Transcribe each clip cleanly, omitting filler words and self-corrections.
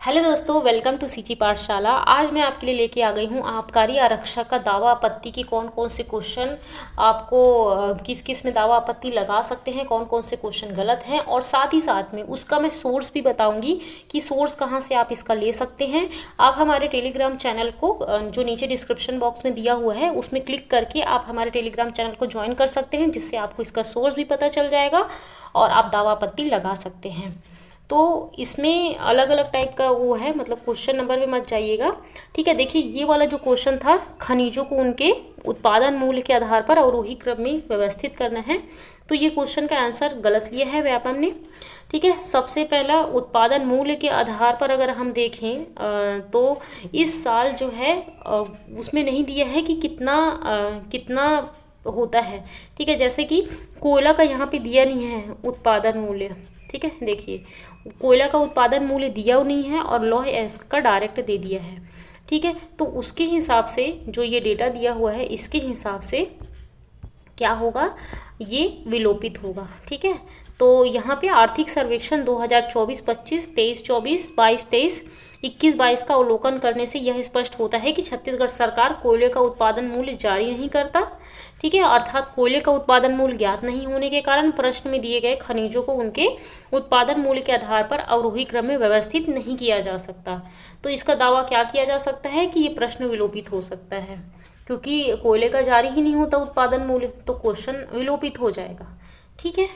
Hello दोस्तों, welcome to CG पाठशाला। आज मैं आपके लिए लेके आ गई हूँ आबकारी आरक्षक का दावा आपत्ति की कौन कौन से क्वेश्चन आपको किस किस में दावा आपत्ति लगा सकते हैं, कौन कौन से क्वेश्चन गलत हैं, और साथ ही साथ में उसका मैं सोर्स भी बताऊंगी कि सोर्स कहाँ से आप इसका ले सकते हैं। आप हमारे टेलीग्राम चैनल को जो नीचे डिस्क्रिप्शन बॉक्स में दिया हुआ है उसमें क्लिक करके आप हमारे टेलीग्राम चैनल को ज्वाइन कर सकते हैं, जिससे आपको इसका सोर्स भी पता चल जाएगा और आप दावा आपत्ति लगा सकते हैं। तो इसमें अलग अलग टाइप का वो है, मतलब क्वेश्चन नंबर पे मत जाइएगा। ठीक है, देखिए ये वाला जो क्वेश्चन था, खनिजों को उनके उत्पादन मूल्य के आधार पर अवरोही क्रम में व्यवस्थित करना है, तो ये क्वेश्चन का आंसर गलत लिया है व्यापम ने। ठीक है, सबसे पहला उत्पादन मूल्य के आधार पर अगर हम देखें तो इस साल जो है उसमें नहीं दिया है कि कितना होता है। ठीक है, जैसे कि कोयला का यहाँ पे दिया नहीं है उत्पादन मूल्य। ठीक है, देखिए कोयला का उत्पादन मूल्य दिया नहीं है और लौह अयस्क का डायरेक्ट दे दिया है। ठीक है, तो उसके हिसाब से जो ये डेटा दिया हुआ है इसके हिसाब से क्या होगा, ये विलोपित होगा। ठीक है, तो यहाँ पे आर्थिक सर्वेक्षण 2024-25, 23-24, 22-23, 21-22 का अवलोकन करने से यह स्पष्ट होता है कि छत्तीसगढ़ सरकार कोयले का उत्पादन मूल्य जारी नहीं करता। ठीक है, अर्थात कोयले का उत्पादन मूल्य ज्ञात नहीं होने के कारण प्रश्न में दिए गए खनिजों को उनके उत्पादन मूल्य के आधार पर अवरोही क्रम में व्यवस्थित नहीं किया जा सकता। तो इसका दावा क्या किया जा सकता है कि ये प्रश्न विलोपित हो सकता है, क्योंकि कोयले का जारी ही नहीं होता उत्पादन मूल्य, तो क्वेश्चन विलोपित हो जाएगा। ठीक है,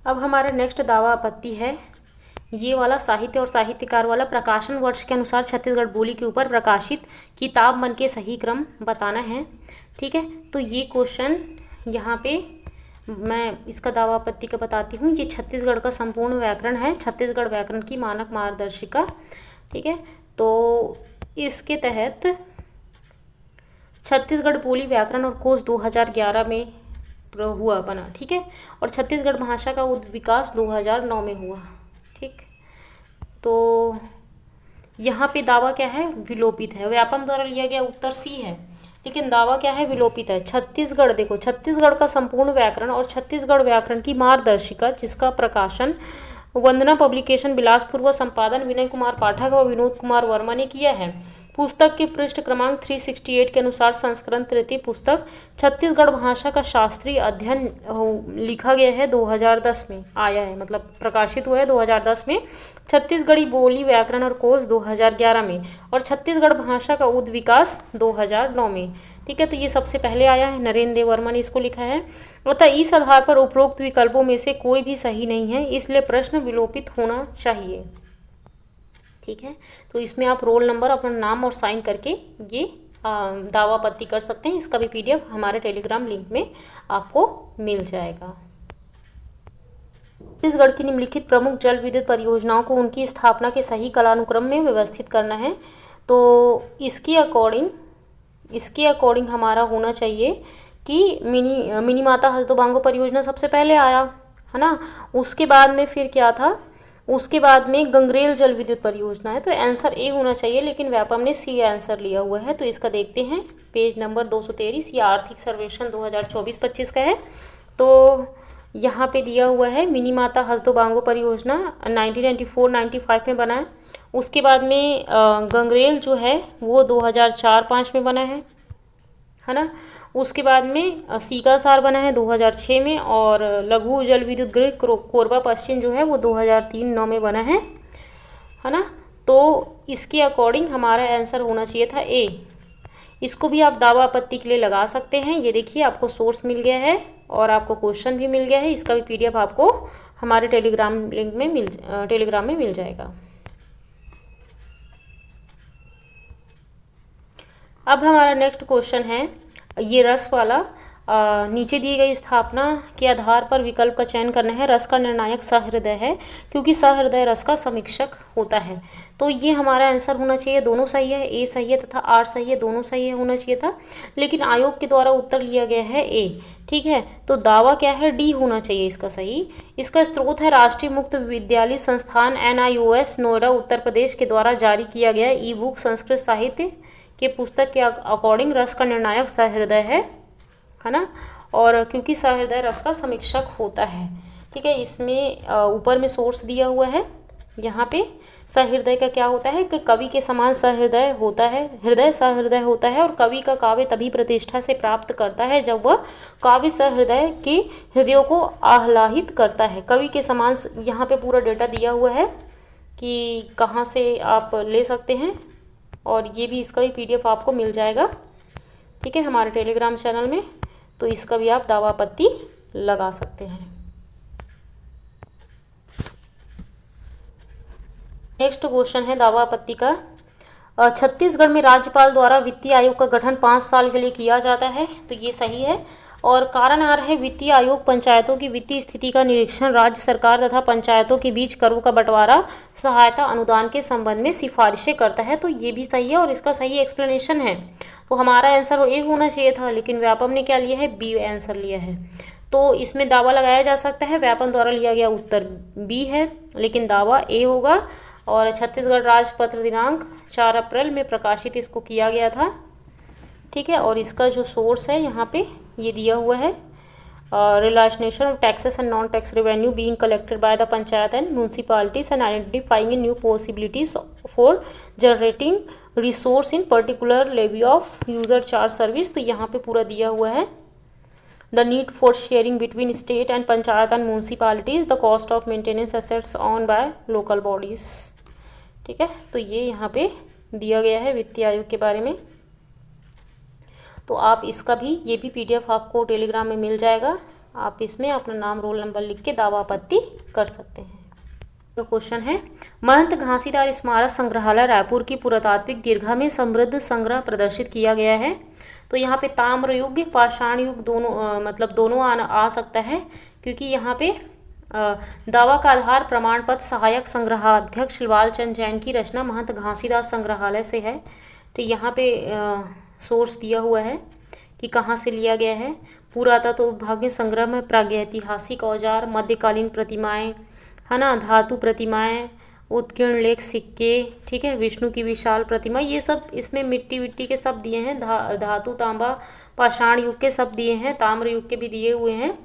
अब हमारा नेक्स्ट दावा आपत्ति है ये वाला, साहित्य और साहित्यकार वाला। प्रकाशन वर्ष के अनुसार छत्तीसगढ़ बोली के ऊपर प्रकाशित किताब मन के सही क्रम बताना है। ठीक है, तो ये क्वेश्चन यहाँ पे मैं इसका दावा आपत्ति का बताती हूँ। ये छत्तीसगढ़ का संपूर्ण व्याकरण है, छत्तीसगढ़ व्याकरण की मानक मार्गदर्शिका। ठीक है, तो इसके तहत छत्तीसगढ़ बोली व्याकरण और कोश 2011 में हुआ बना। ठीक है, और छत्तीसगढ़ भाषा का विकास 2009 में हुआ। ठीक, तो यहाँ पे दावा क्या है, विलोपित है। व्यापम द्वारा लिया गया उत्तर सी है, लेकिन दावा क्या है, विलोपित है। छत्तीसगढ़, देखो छत्तीसगढ़ का संपूर्ण व्याकरण और छत्तीसगढ़ व्याकरण की मार्गदर्शिका, जिसका प्रकाशन वंदना पब्लिकेशन बिलासपुर व संपादन विनय कुमार पाठक व विनोद कुमार वर्मा ने किया है। पुस्तक के पृष्ठ क्रमांक 368 के अनुसार संस्करण तृतीय पुस्तक छत्तीसगढ़ भाषा का शास्त्रीय अध्ययन लिखा गया है, 2010 में आया है, मतलब प्रकाशित हुआ है 2010 में। छत्तीसगढ़ी बोली व्याकरण और कोश 2011 में, और छत्तीसगढ़ भाषा का उद्विकास 2009 में। ठीक है, तो ये सबसे पहले आया है, नरेंद्र देव वर्मा ने इसको लिखा है। अतः इस आधार पर उपरोक्त विकल्पों में से कोई भी सही नहीं है, इसलिए प्रश्न विलोपित होना चाहिए। ठीक है, तो इसमें आप रोल नंबर, अपना नाम और साइन करके ये दावा आपत्ति कर सकते हैं। इसका भी पीडीएफ हमारे टेलीग्राम लिंक में आपको मिल जाएगा। छत्तीसगढ़ की निम्नलिखित प्रमुख जल विद्युत परियोजनाओं को उनकी स्थापना के सही कालानुक्रम में व्यवस्थित करना है। तो इसके अकॉर्डिंग हमारा होना चाहिए कि मिनी माता हसदोबांगो परियोजना सबसे पहले आया है ना, उसके बाद में फिर क्या था, उसके बाद में गंगरेल जल विद्युत परियोजना है, तो आंसर ए होना चाहिए, लेकिन व्यापम ने सी आंसर लिया हुआ है। तो इसका देखते हैं, पेज नंबर 223, ये आर्थिक सर्वेक्षण 2024-25 का है। तो यहाँ पे दिया हुआ है मिनी माता हसदोबांगो परियोजना 1994-95 में बना है। उसके बाद में गंगरेल जो है वो 2004-05 में बना है ना। उसके बाद में सीकासार बना है 2006 में, और लघु जल विद्युत गृह कोरबा पश्चिम जो है वो 2003-09 में बना है ना। तो इसके अकॉर्डिंग हमारा आंसर होना चाहिए था ए। इसको भी आप दावा आपत्ति के लिए लगा सकते हैं। ये देखिए आपको सोर्स मिल गया है और आपको क्वेश्चन भी मिल गया है। इसका भी पीडीएफ आपको हमारे टेलीग्राम में मिल जाएगा। अब हमारा नेक्स्ट क्वेश्चन है ये रस वाला। नीचे दी गई स्थापना के आधार पर विकल्प का चयन करना है। रस का निर्णायक सहृदय है, क्योंकि सहृदय रस का समीक्षक होता है। तो ये हमारा आंसर होना चाहिए। दोनों सही है, ए सही है तथा आर सही है, दोनों सही है होना चाहिए था, लेकिन आयोग के द्वारा उत्तर लिया गया है ए। ठीक है, तो दावा क्या है, डी होना चाहिए इसका सही। इसका स्रोत है राष्ट्रीय मुक्त विद्यालय संस्थान NIOS नोएडा उत्तर प्रदेश के द्वारा जारी किया गया ई बुक संस्कृत साहित्य के पुस्तक के अकॉर्डिंग रस का निर्णायक सहृदय है ना, और क्योंकि सहृदय रस का समीक्षक होता है। ठीक है, इसमें ऊपर में सोर्स दिया हुआ है। यहाँ पे सहृदय का क्या होता है कि कवि के समान सहृदय होता है, हृदय सहृदय होता है, और कवि का काव्य तभी प्रतिष्ठा से प्राप्त करता है जब वह काव्य सहृदय के हृदयों को आह्लादित करता है। कवि के समान यहाँ पे पूरा डेटा दिया हुआ है कि कहाँ से आप ले सकते हैं, और ये भी इसका भी PDF आपको मिल जाएगा। ठीक है, हमारे टेलीग्राम चैनल में, तो इसका भी आप दावा आपत्ति लगा सकते हैं। नेक्स्ट क्वेश्चन है दावा आपत्ति का। छत्तीसगढ़ में राज्यपाल द्वारा वित्तीय आयोग का गठन 5 साल के लिए किया जाता है, तो ये सही है। और कारण आ रहा है वित्तीय आयोग पंचायतों की वित्तीय स्थिति का निरीक्षण, राज्य सरकार तथा पंचायतों के बीच करों का बंटवारा, सहायता अनुदान के संबंध में सिफारिशें करता है, तो ये भी सही है और इसका सही एक्सप्लेनेशन है। तो हमारा आंसर ए होना चाहिए था, लेकिन व्यापम ने क्या लिया है, बी आंसर लिया है। तो इसमें दावा लगाया जा सकता है, व्यापम द्वारा लिया गया उत्तर बी है, लेकिन दावा ए होगा। और छत्तीसगढ़ राजपत्र दिनांक 4 अप्रैल में प्रकाशित इसको किया गया था। ठीक है, और इसका जो सोर्स है यहाँ पे ये दिया हुआ है, rationalisation of taxes and non tax revenue being collected by the panchayat and municipalities and identifying new possibilities for generating resource in particular levy of user charge service. तो यहाँ पे पूरा दिया हुआ है, the need for sharing between state and panchayat and municipalities, the cost of maintenance assets on by local bodies. ठीक है, तो ये यहाँ पे दिया गया है वित्तीय आयोग के बारे में। तो आप इसका भी, ये भी PDF आपको टेलीग्राम में मिल जाएगा। आप इसमें अपना नाम रोल नंबर लिख के दावा आपत्ति कर सकते हैं। तो क्वेश्चन है, महंत घासीदास स्मारक संग्रहालय रायपुर की पुरातात्विक दीर्घा में समृद्ध संग्रह प्रदर्शित किया गया है। तो यहाँ पे ताम्र युग पाषाण युग दोनों मतलब दोनों आ सकता है, क्योंकि यहाँ पे दावा का आधार प्रमाण पत्र सहायक संग्रहाध्यक्ष लालचंद जैन की रचना महंत घासीदास संग्रहालय से है। तो यहाँ पे सोर्स दिया हुआ है कि कहाँ से लिया गया है। पुरातत्व विभाग के संग्रह में प्रागैतिहासिक औजार, मध्यकालीन प्रतिमाएं, है ना, धातु प्रतिमाएं, उत्कीर्ण लेख सिक्के, ठीक है, विष्णु की विशाल प्रतिमा, ये सब इसमें मिट्टी विट्टी के सब दिए हैं। धातु तांबा पाषाण युग के सब दिए हैं, ताम्र युग के भी दिए हुए हैं।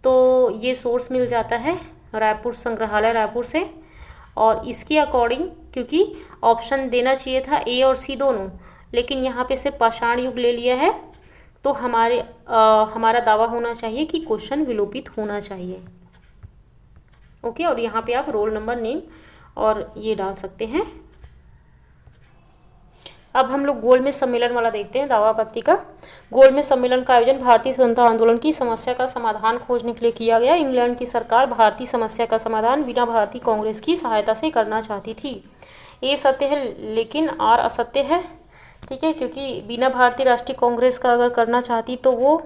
तो ये सोर्स मिल जाता है रायपुर संग्रहालय रायपुर से। और इसके अकॉर्डिंग, क्योंकि ऑप्शन देना चाहिए था ए और सी दोनों, लेकिन यहाँ पे सिर्फ पाषाण युग ले लिया है, तो हमारा दावा होना चाहिए कि क्वेश्चन विलोपित होना चाहिए। ओके, और यहाँ पे आप रोल नंबर, नेम और ये डाल सकते हैं। अब हम लोग गोलमेज सम्मेलन वाला देखते हैं दावा आपत्ति का। गोलमेज सम्मेलन का आयोजन भारतीय स्वतंत्रता आंदोलन की समस्या का समाधान खोजने के लिए किया गया। इंग्लैंड की सरकार भारतीय समस्या का समाधान बिना भारतीय कांग्रेस की सहायता से करना चाहती थी। ये सत्य है, लेकिन आर असत्य है। ठीक है, क्योंकि बिना भारतीय राष्ट्रीय कांग्रेस का अगर करना चाहती तो वो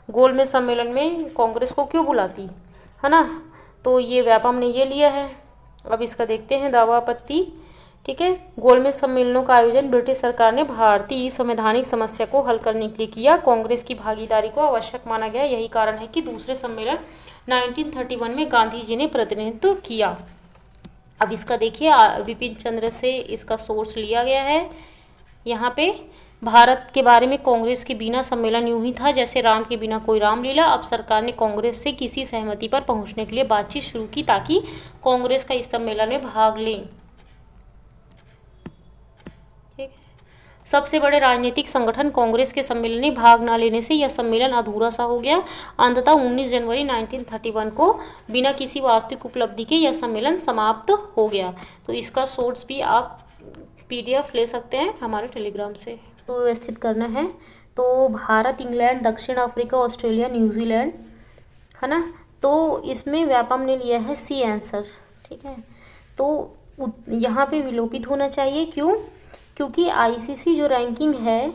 गोलमेज सम्मेलन में कांग्रेस को क्यों बुलाती, है ना। तो ये व्यापम ने ये लिया है। अब इसका देखते हैं दावा आपत्ति। ठीक है, गोलमेज सम्मेलनों का आयोजन ब्रिटिश सरकार ने भारतीय संवैधानिक समस्या को हल करने के लिए किया। कांग्रेस की भागीदारी को आवश्यक माना गया। यही कारण है कि दूसरे सम्मेलन 1931 में गांधी जी ने प्रतिनिधित्व किया। अब इसका देखिए, विपिन चंद्र से इसका सोर्स लिया गया है। यहाँ पे भारत के बारे में कांग्रेस के बिना सम्मेलन यूं ही था जैसे राम के बिना कोई रामलीला। अब सरकार ने कांग्रेस से किसी सहमति पर पहुंचने के लिए बातचीत शुरू की ताकि कांग्रेस का इस सम्मेलन में भाग लें। ठीक, सबसे बड़े राजनीतिक संगठन कांग्रेस के सम्मेलन में भाग न लेने से यह सम्मेलन अधूरा सा हो गया। अंततः 19 जनवरी 1931 को बिना किसी वास्तविक उपलब्धि के यह सम्मेलन समाप्त हो गया। तो इसका सोर्स भी आप PDF ले सकते हैं हमारे टेलीग्राम से। तो व्यवस्थित करना है, तो भारत, इंग्लैंड, दक्षिण अफ्रीका, ऑस्ट्रेलिया, न्यूजीलैंड, है ना। तो इसमें व्यापम ने लिया है सी आंसर। ठीक है, तो यहाँ पे विलोपित होना चाहिए। क्यों? क्योंकि ICC जो रैंकिंग है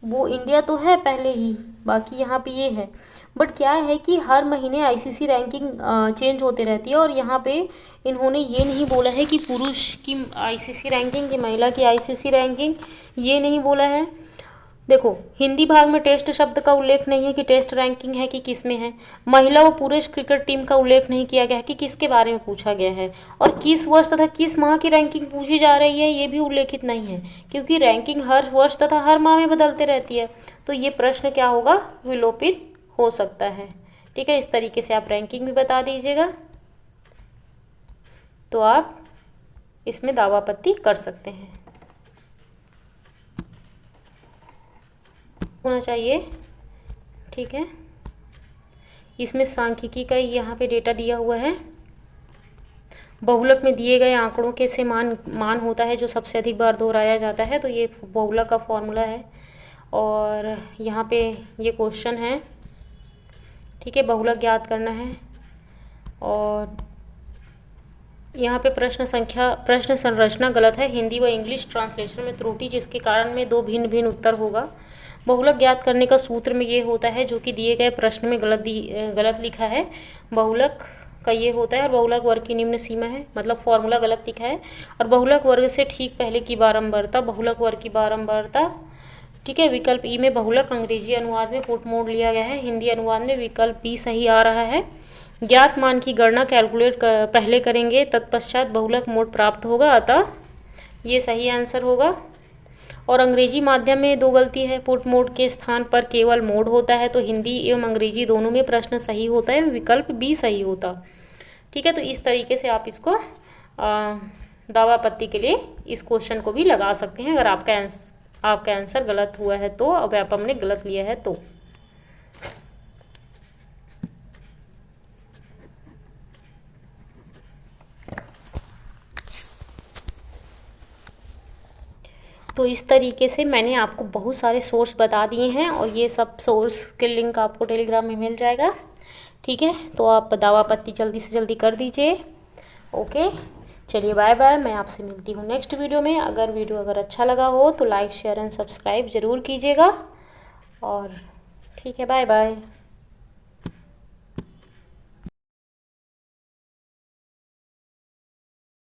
वो इंडिया तो है पहले ही, बाकी यहाँ पे ये है। बट क्या है कि हर महीने आईसीसी रैंकिंग चेंज होते रहती है, और यहाँ पे इन्होंने ये नहीं बोला है कि पुरुष की आईसीसी रैंकिंग कि महिला की आईसीसी रैंकिंग, ये नहीं बोला है। देखो, हिंदी भाग में टेस्ट शब्द का उल्लेख नहीं है कि टेस्ट रैंकिंग है कि किस में है। महिला व पुरुष क्रिकेट टीम का उल्लेख नहीं किया गया है कि किसके बारे में पूछा गया है, और किस वर्ष तथा किस माह की रैंकिंग पूछी जा रही है ये भी उल्लेखित नहीं है, क्योंकि रैंकिंग हर वर्ष तथा हर माह में बदलते रहती है। तो ये प्रश्न क्या होगा, विलोपित हो सकता है। ठीक है, इस तरीके से आप रैंकिंग भी बता दीजिएगा, तो आप इसमें दावा आपत्ति कर सकते हैं। होना चाहिए। ठीक है, इसमें सांख्यिकी का यहाँ पे डेटा दिया हुआ है। बहुलक में दिए गए आंकड़ों के से मान होता है जो सबसे अधिक बार दोहराया जाता है, तो ये बहुलक का फॉर्मूला है, और यहाँ पे ये क्वेश्चन है। ठीक है, बहुलक ज्ञात करना है, और यहाँ पे प्रश्न संरचना गलत है, हिंदी व इंग्लिश ट्रांसलेशन में त्रुटि, जिसके कारण में 2 भिन्न भिन्न उत्तर होगा। बहुलक ज्ञात करने का सूत्र में ये होता है, जो कि दिए गए प्रश्न में गलत लिखा है। बहुलक का ये होता है, और बहुलक वर्ग की निम्न सीमा है, मतलब फॉर्मूला गलत लिखा है। और बहुलक वर्ग से ठीक पहले की बारंबारता, बहुलक वर्ग की बारंबारता। ठीक है, विकल्प ई में बहुलक अंग्रेजी अनुवाद में फुटनोट लिया गया है, हिंदी अनुवाद में विकल्प बी सही आ रहा है। ज्ञात मान की गणना पहले करेंगे, तत्पश्चात बहुलक मोड प्राप्त होगा, अतः ये सही आंसर होगा। और अंग्रेजी माध्यम में 2 गलती है, पुट मोड के स्थान पर केवल मोड होता है, तो हिंदी एवं अंग्रेजी दोनों में प्रश्न सही होता है, विकल्प बी सही होता। ठीक है, तो इस तरीके से आप इसको दावा आपत्ति के लिए इस क्वेश्चन को भी लगा सकते हैं, अगर आपका आंसर गलत हुआ है तो, अब व्यापम ने गलत लिया है तो। तो इस तरीके से मैंने आपको बहुत सारे सोर्स बता दिए हैं, और ये सब सोर्स के लिंक आपको टेलीग्राम में मिल जाएगा। ठीक है, तो आप दावा आपत्ति जल्दी से जल्दी कर दीजिए। ओके, चलिए बाय बाय, मैं आपसे मिलती हूँ नेक्स्ट वीडियो में। अगर वीडियो अच्छा लगा हो तो लाइक शेयर एंड सब्सक्राइब ज़रूर कीजिएगा, और ठीक है, बाय बाय।